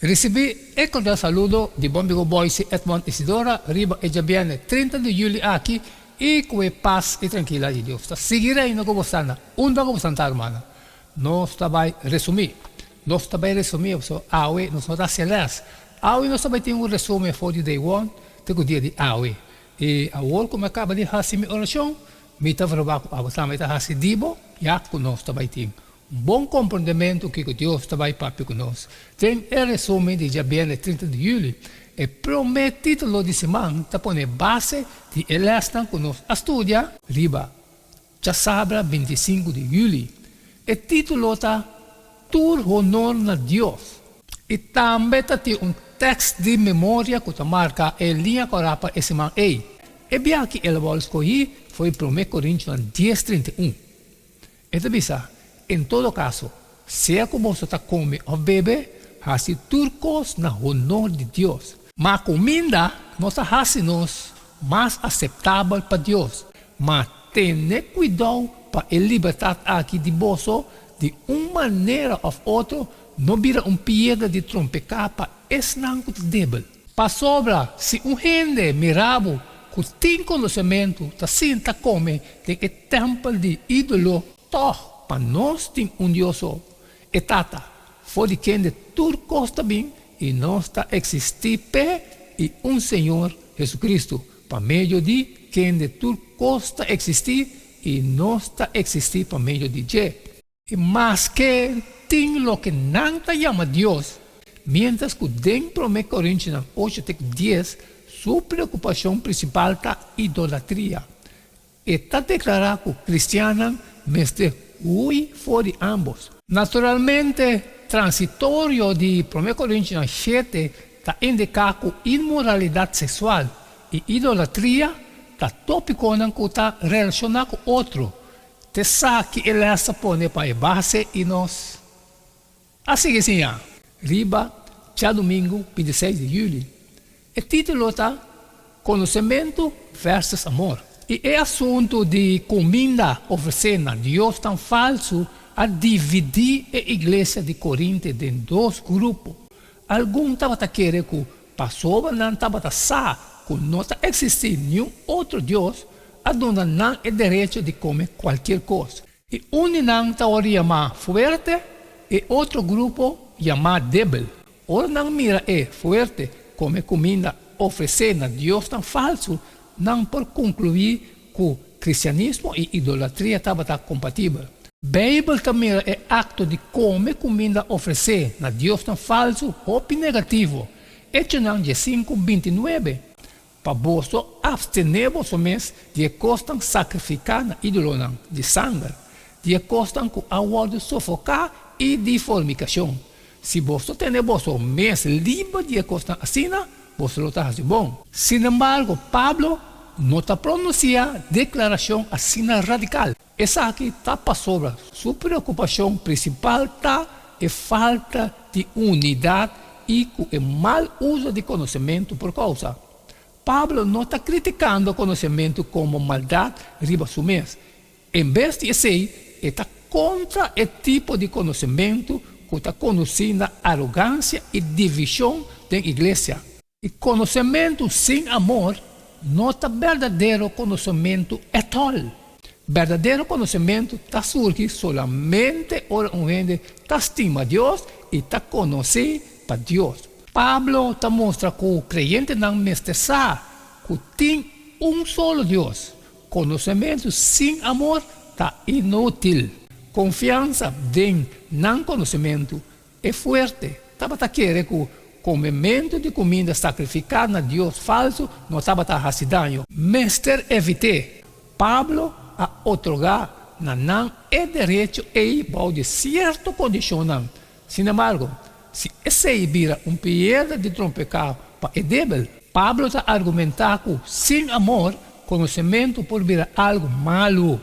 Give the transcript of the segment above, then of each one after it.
Recibí el cordial saludo de Bombigo Boise, Edmond Isidora, Riba e Jabiane, 30 de julho aqui, e com paz e tranquilidade de Deus. Seguirei no gostando, gostando, hermana. Nós também resumir. Nós também resumir, so awe, nós não aceleramos. Awe nós também temos um resumo for the day one, tem o dia de awe. E a hora como acaba de fazer minha oração, me está falando com a você, me está fazendo dibo, já que nós também temos. Bom compreendimento que Deus também papi conosco. Tem o resumo de Jabiane 30 de julho e prometido de semana para pôr base de elestan conosco a estudar riba. Já sabra 25 de julho. E título está Tur honor na Deus. E também tem texto de memória que marca a linha corapa e semana E. E bem que ele vai escolher foi 1 Coríntios 10:31. E também em todo caso, seja como você está comendo ou bebe, hace turcos na honor de Deus. Mas a comida não está fazendo mais aceitável para Deus. Mas tenha cuidado para a liberdade aqui de bolso, de uma maneira ou outra, não vira piedra de trompecar para esse nanco débil. Para sobra, se gente mirabo, que tem conhecimento, está senta come, tem o templo de ídolo, toh. Para nós tem Deus e tata, foi de quem de turcos também, e nós está existir e Senhor Jesus Cristo, para meio de quem de turcos está existir, e nós está existir para meio de Je. E mas que tem o que não está chama Deus, mientras que dentro de 1 Coríntios 8:10, sua preocupação principal está idolatria. E está declarado que o cristiano mestre fuori ambos. Naturalmente, transitorio de 1 Coríntios 7 está indicando imoralidade sexual e idolatria está tópico que está relacionado com outro. Te sabe que ele está pondo para a base e nós. Assim que sim, riba, já domingo, 26 de julho. O título está Conhecimento versus Amor. E é assunto de comida oferecendo a Deus tão falso a dividir a igreja de Corinto em dois grupos. Alguns estavam querendo que pastor não estava que não existia nenhum outro Deus, a donde não é direito de comer qualquer coisa. E não estava chamado forte e outro grupo chamado débil. Ora não mira forte como comida oferecendo a Deus tão falso, não por concluir que o cristianismo e idolatria estavam compatíveis. A Bíblia também é acto de comer comida oferecer a Deus tão falso ou negativo. Echanang 5:29. Para você abstener-vos somente de costas sacrificar na ídolo de sangue, de costas com água de sufocar e de fornicação. Se você tem vosso mês livre de costas assim, você lo está fazendo bom. Sin embargo, Pablo não está pronunciando declaração assim radical. Essa aqui está para sobre. Sua preocupação principal está em falta de unidade e com o mau uso de conhecimento por causa. Pablo não está criticando o conhecimento como maldade riba sumês. Em vez de ser, está contra o tipo de conhecimento que está conduzindo a arrogância e divisão da igreja. E conhecimento sem amor não é verdadeiro conhecimento at all. Verdadeiro conhecimento está surgindo solamente onde está estima Deus e está conhecendo para Deus. Pablo está mostrando que o crente não mestiça, que tem solo Deus. Conhecimento sem amor está inútil. Confiança em não conhecimento é forte. Estava querendo que comimento de comida sacrificada a Deus falso não estava fazendo dano. Mestre evite. Pablo a otorgar não é direito e para de certa condição. Sin embargo, se esse vira piedra de trompecar para é débil, Pablo está argumentando que sem amor, conhecimento pode virar algo malo.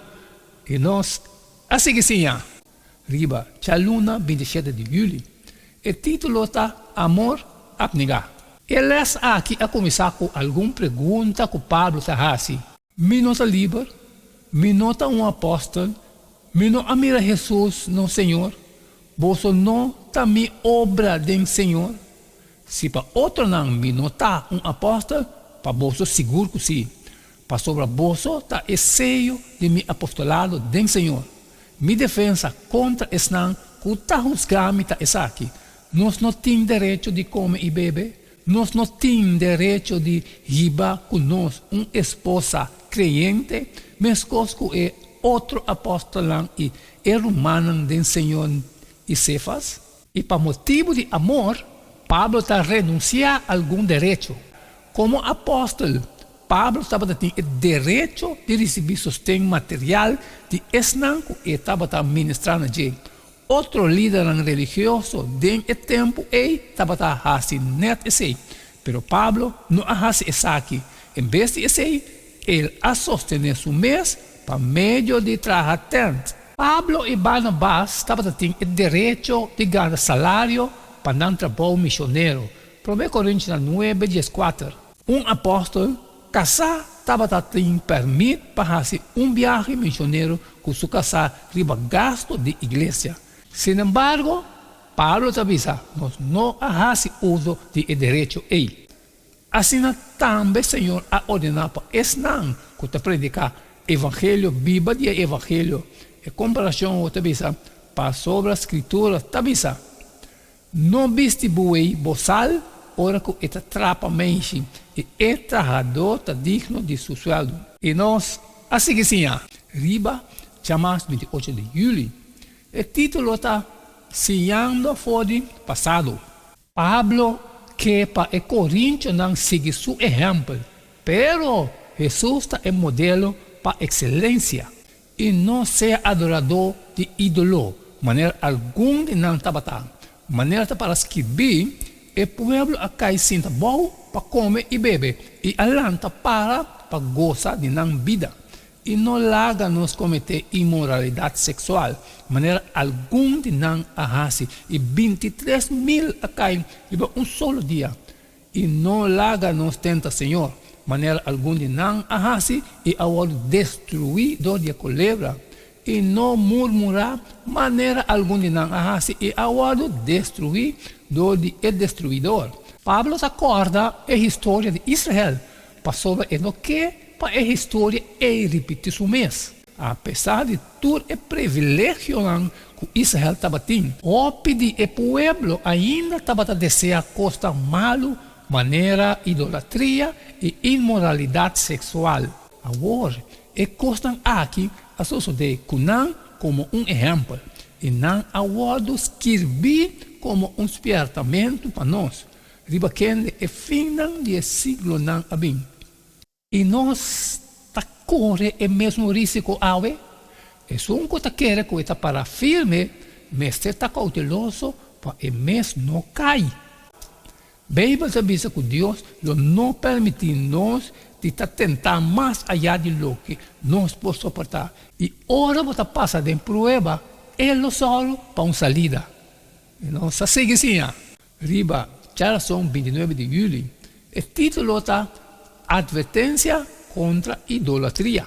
E nós, assim que sim, riba, Chaluna 27 de julho. O título está Amor Abnegar. Ele aqui a começar com alguma pergunta que Pablo está fazendo. Me nota livre, me nota apóstolo, me não admira Jesus no Senhor, você não também obra do Senhor. Se para outro não me notar apóstolo, para bolso seguro que sim. Para sobre bolso está o seio de meu apostolado do Senhor. Minha defesa contra esse não, que está juzgando está essa aqui. Nós não temos direito de comer e beber. Nós não temos direito de riba com nós, uma esposa crente, mesmo que é outro apóstolo e irmão do Senhor e Cefas. E para motivo de amor, Pablo está renunciando a algum direito. Como apóstolo, Pablo estava tendo o direito de receber sustento material de esnan que estava ministrando a outro líder religioso de tempo estava fazendo net esse. Pero Pablo não faz isso aqui. Em vez de esse, ele a sostener seu mês para meio de trabalhar tanto. Pablo e Barnabás estavam tendo o direito de ganhar salário para não trabalhar missionário. 1 Coríntios 9, 14. Apóstolo casar estava tendo permitido para fazer viagem missionário com sua casa riba gasto de igreja. Sin embargo, Pablo avisa, nós não fazemos uso de direito aí. Assim também o Senhor a ordenar para esse não que te predicar evangelho, Bíblia e evangelho. Em comparação, eu te avisa, para sobre a escritura, te avisa, não distribui boçal, ora que ele atrapa mente e é trabalhador digno de seu sueldo. E nós, assim que sim, riba, chamados 28 de julho, o título está Seando fora passado. Pablo que para o Coríntios não segue seu exemplo, pero Jesus está em modelo para excelência e não ser adorador de ídolo, maneira alguma de não tabatar. Maneira para escrever, o povo acai sinta bom para comer e beber, e alanta para gozar de não vida. E não larga nos cometer imoralidade sexual, maneira alguma de não arrase, e 23 mil acai em solo dia. E não larga nos tenta Senhor, maneira alguma de não arrase, e agora destruir dor de culebra. E não murmurar, maneira alguma de não arrase, e agora destruir dor de destruidor. Pablo acorda a história de Israel, passou no que para a história e repetir o mês. Apesar de todo o privilégio que Israel estava tendo, o pedir o povo ainda estava a desejar coisa malo, maneira idolatria e imoralidade sexual. Agora, é coisa aqui a suceder como exemplo, e não agora escrever como despertamento para nós. Riba que é fim do século não abim. E nós corre o mesmo risco ave. É só um que quer que está para firme, mas está cauteloso para o mês não cair. Bíblia avisa que Deus não permite nós de tentar mais allá de lo que nós podemos suportar. E ora você passa de prova, ele só para uma salida. E nós segue assim. Riba, já são 29 de julho. O título está Advertência contra idolatria.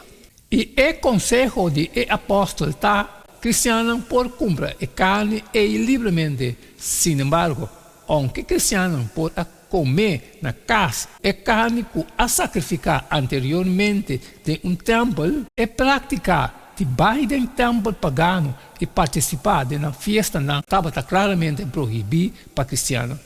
E o consejo de apóstolo está cristiano por comprar carne e livremente. Sin embargo, aunque cristiano por comer na casa carne que a sacrificar anteriormente de templo e praticar debaixo de templo pagano e participar de uma festa não estava claramente proibido para cristiano.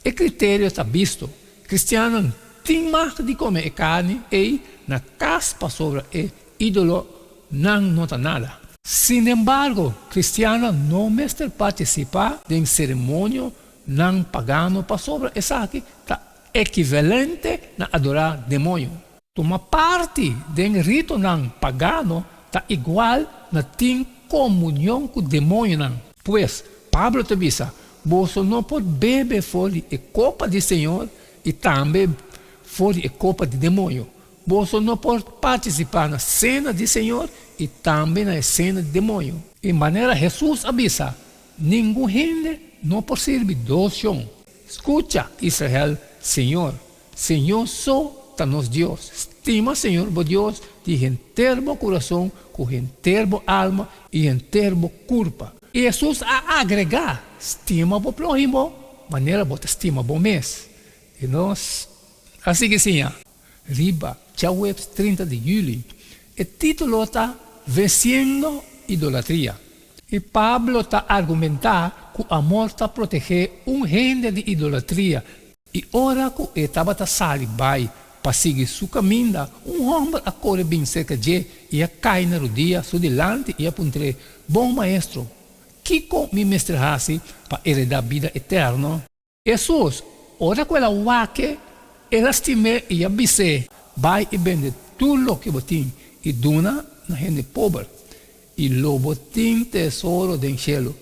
O critério está visto. Cristiano tem mais de comer carne e na casa sobre o ídolo não nota nada. Sin embargo, cristiano não mestre participar de cerimônia não pagano para sobre essa aqui está equivalente a adorar demônio. Uma parte do rito não pagano está igual na tem comunhão com o demônio não. Pois Pablo te diz, você não pode beber fora a copa do Senhor e também fora a copa de demônio. Você não pode participar na cena do Senhor e também na cena do demônio. De maneira Jesus avisa, nenhum rende não pode servir dois chão. Escuta, Israel, Senhor só está nos Deus. Estima, Senhor, por Deus, de inteiro coração, com inteiro alma e inteiro corpo. E Jesus a agregar, estima o próximo, maneira bota estima bom mês. E nós, assim que sim, riba, já web 30 de julho, o título está Vencendo Idolatria. E Pablo está argumentando que o amor está proteger gente de idolatria. E ora que estava a sair para seguir seu caminho, homem a correr bem cerca de e a cair na rodia, su delante e apontar, bom maestro, que com me mestrarse para heredar a vida eterna? Jesus, ora que ela waque, ela estime e abisse, vai e vende tudo o que botim e dona na gente pobre. E lobo tem tesouro do cielo.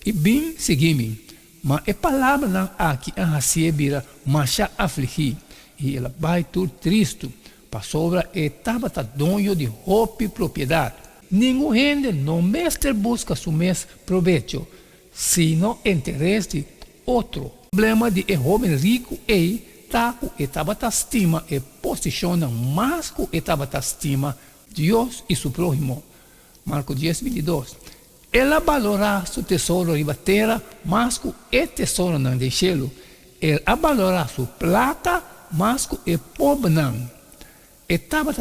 E bem seguir-me. Mas a palavra não aqui a recebera, mas já afligir. E ela vai tudo triste. Para sobra estava dono de roupa e propriedade. Nenhum gente não mestre busca seu mesmo proveito, sino interesse de outro. O problema de jovem rico é que estava estima e posiciona mais que estava estima Deus e seu prójimo. Marcos 10, 22. Ela valora seu tesouro em terra, mas que o tesouro não de cielo. Ela valora sua plata, mas que o pobre não. Estava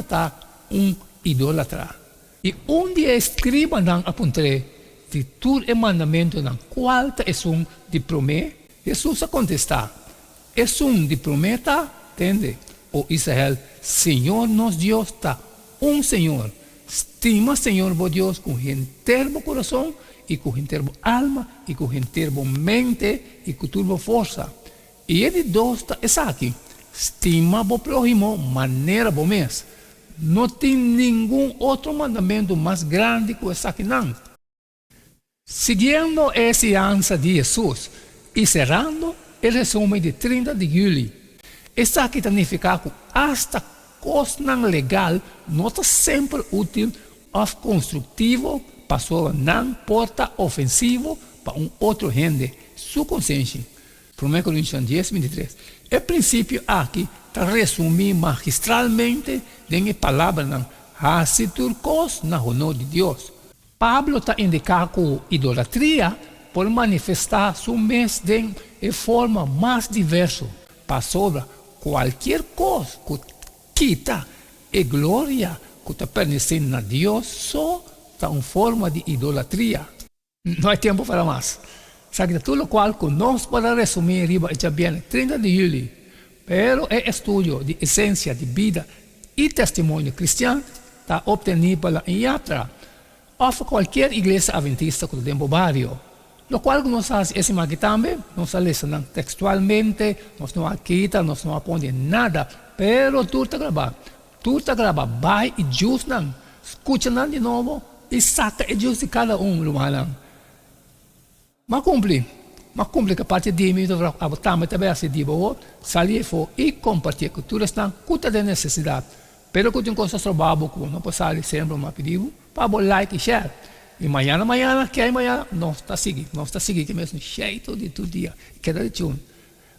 idólatra. E dia escriba não apontare de tudo o mandamento não qual é de prometer. Jesus a contestar. É de prometa, entende? O Israel, Senhor nosso Deus está Senhor. Estima Senhor vos Deus com inteiro coração e com inteiro alma e com inteiro mente e com toda força. E ele dois está aqui. Estima o prójimo maneira bom mês. Não tem nenhum outro mandamento mais grande que esse aqui não. Seguindo essa ansa de Jesus e cerrando o resumo de 30 de julho, essa aqui significa que hasta coisa não legal não está sempre útil ou construtivo para sua não porta ofensivo para outro gente. Sua consciência. 1 Coríntios 10, 23. O princípio aqui está resumido magistralmente em palavra não hace turcos na honor de Deus. Pablo está indicando que idolatria por manifestar seu mês de forma mais diversa para sobre qualquer coisa que quita e glória que está pertencendo a Deus só está em forma de idolatria. Não há tempo para mais. Sabe tudo o qual nós podemos resumir riba já bem 30 de julho. Pero é estudo de essência de vida e testemunho cristiano está obtenido pela IATRA ou qualquer igreja adventista que tem barrio. Lo qual nós fazemos aqui também, nós lecionamos textualmente, nós não quita, nós não aponte nada, pero tudo está gravado. Tudo está gravado, vai e justo não. Escuta não de novo e saca e justo de cada lugar. Mas cumpre que a partir de mim, eu também assim de boa, sair fora e compartilhar com todos que custa de necessidade. Pero que tem coisas trabalho, não pode sair sempre uma pedido, para like e share. E amanhã, que é amanhã, nós está seguindo, que mesmo jeito de todo dia, cada dia.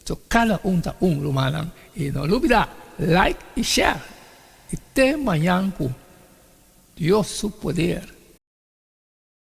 Então, cada está rumano, e não olvida, like e share. E até amanhã, com Deus, seu poder.